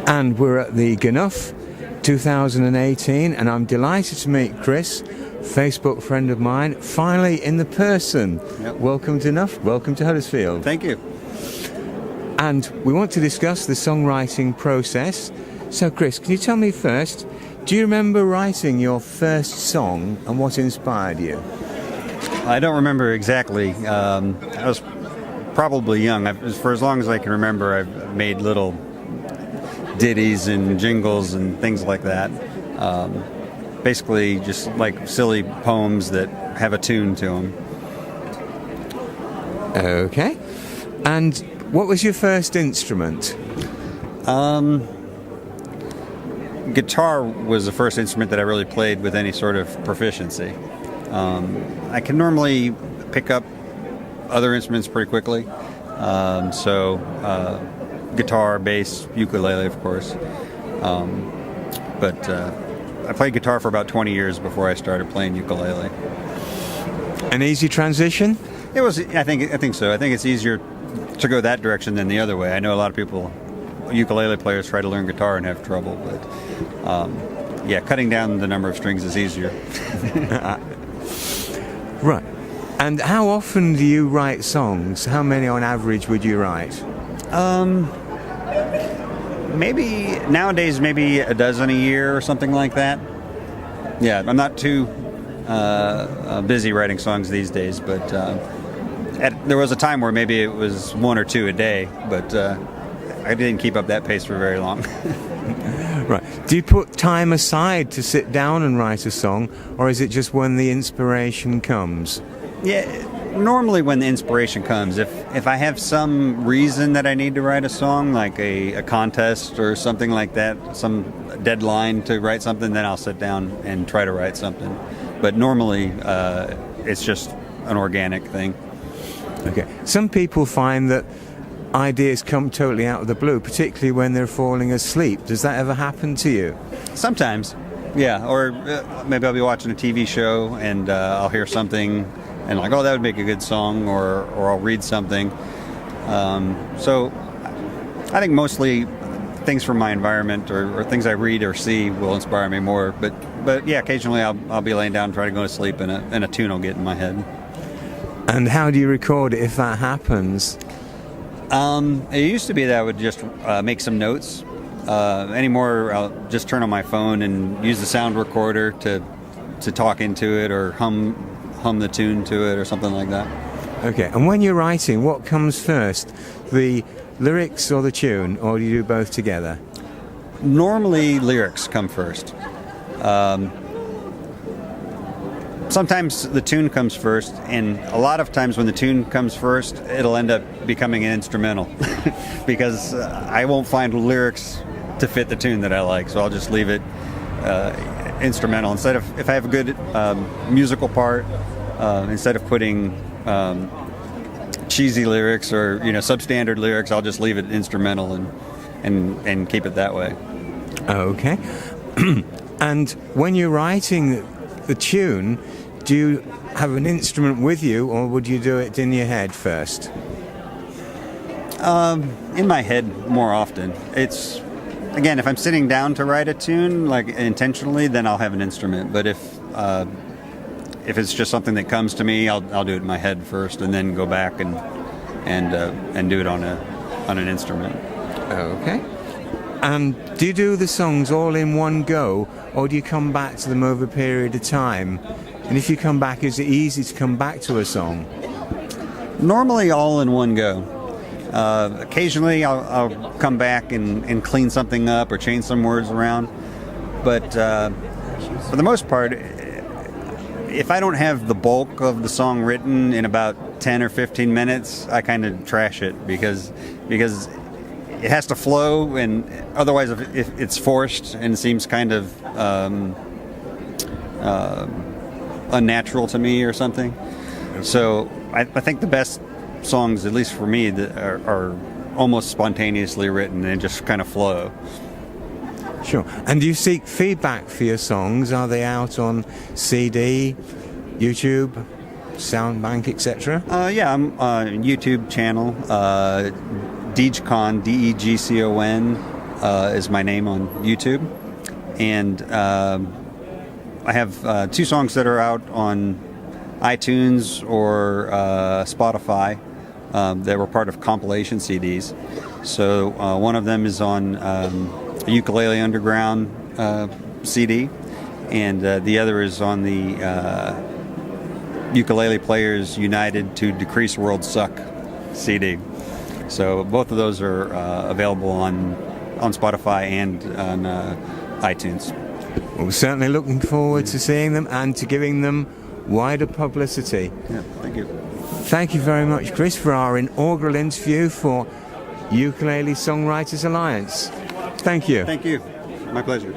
And we're at the GNUF 2018, and I'm delighted to meet Chris, Facebook friend of mine, finally in the person. Yep. Welcome to GNUF, welcome to Huddersfield. Thank you. And we want to discuss the songwriting process. So Chris, can you tell me first, do you remember writing your first song and what inspired you? I don't remember exactly. I was probably young. For as long as I can remember, I've made little ditties and jingles and things like that. Basically just like silly poems that have a tune to them. Okay. And what was your first instrument? Guitar was the first instrument that I really played with any sort of proficiency. I can normally pick up other instruments pretty quickly. Guitar, bass, ukulele, of course. But I played guitar for about 20 years before I started playing ukulele. An easy transition? It was. I think so. I think it's easier to go that direction than the other way. I know a lot of people, ukulele players, try to learn guitar and have trouble, but cutting down the number of strings is easier. Right. And how often do you write songs? How many on average would you write? Maybe nowadays, maybe a dozen a year or something like that. Yeah, I'm not too busy writing songs these days, but there was a time where maybe it was one or two a day, but I didn't keep up that pace for very long. Right. Do you put time aside to sit down and write a song, or is it just when the inspiration comes? Yeah, normally when the inspiration comes. If I have some reason that I need to write a song, like a contest or something like that, some deadline to write something, then I'll sit down and try to write something. But normally it's just an organic thing. Okay. Some people find that ideas come totally out of the blue, particularly when they're falling asleep. Does that ever happen to you? Sometimes, yeah. Or maybe I'll be watching a TV show and I'll hear something and like, oh, that would make a good song, or I'll read something. So I think mostly things from my environment or things I read or see will inspire me more. But yeah, occasionally I'll be laying down and try to go to sleep and a tune will get in my head. And how do you record it if that happens? It used to be that I would just make some notes. Anymore, I'll just turn on my phone and use the sound recorder to talk into it or hum the tune to it or something like that. Okay, and when you're writing, what comes first? The lyrics or the tune, or do you do both together? Normally, lyrics come first. Sometimes the tune comes first, and a lot of times when the tune comes first, it'll end up becoming an instrumental because I won't find lyrics to fit the tune that I like, so I'll just leave it instrumental. Instead of, if I have a good musical part, instead of putting cheesy lyrics or substandard lyrics, I'll just leave it instrumental and keep it that way. Okay. And when you're writing the tune, do you have an instrument with you, or would you do it in your head first? In my head more often. It's, again, if I'm sitting down to write a tune, like intentionally, then I'll have an instrument. But if it's just something that comes to me, I'll do it in my head first, and then go back and do it on an instrument. Okay. And do you do the songs all in one go, or do you come back to them over a period of time? And if you come back, is it easy to come back to a song? Normally all in one go. Occasionally I'll come back and clean something up or change some words around. But for the most part, if I don't have the bulk of the song written in about 10 or 15 minutes, I kind of trash it because it has to flow, and otherwise if it's forced and seems kind of unnatural to me or something. So I think the best songs, at least for me, that are almost spontaneously written and just kind of flow. Sure. And do you seek feedback for your songs? Are they out on CD, YouTube? Soundbank, etc.? Yeah, I'm YouTube channel. DeGcon, DeGcon, is my name on YouTube. And I have 2 songs that are out on iTunes or Spotify that were part of compilation CDs. So one of them is on Ukulele Underground CD, and the other is on the Ukulele Players United to Decrease World Suck CD. So both of those are available on Spotify and on iTunes. Well, we're certainly looking forward to seeing them and to giving them wider publicity. Yeah, thank you. Thank you very much, Chris, for our inaugural interview for Ukulele Songwriters Alliance. Thank you. Thank you. My pleasure.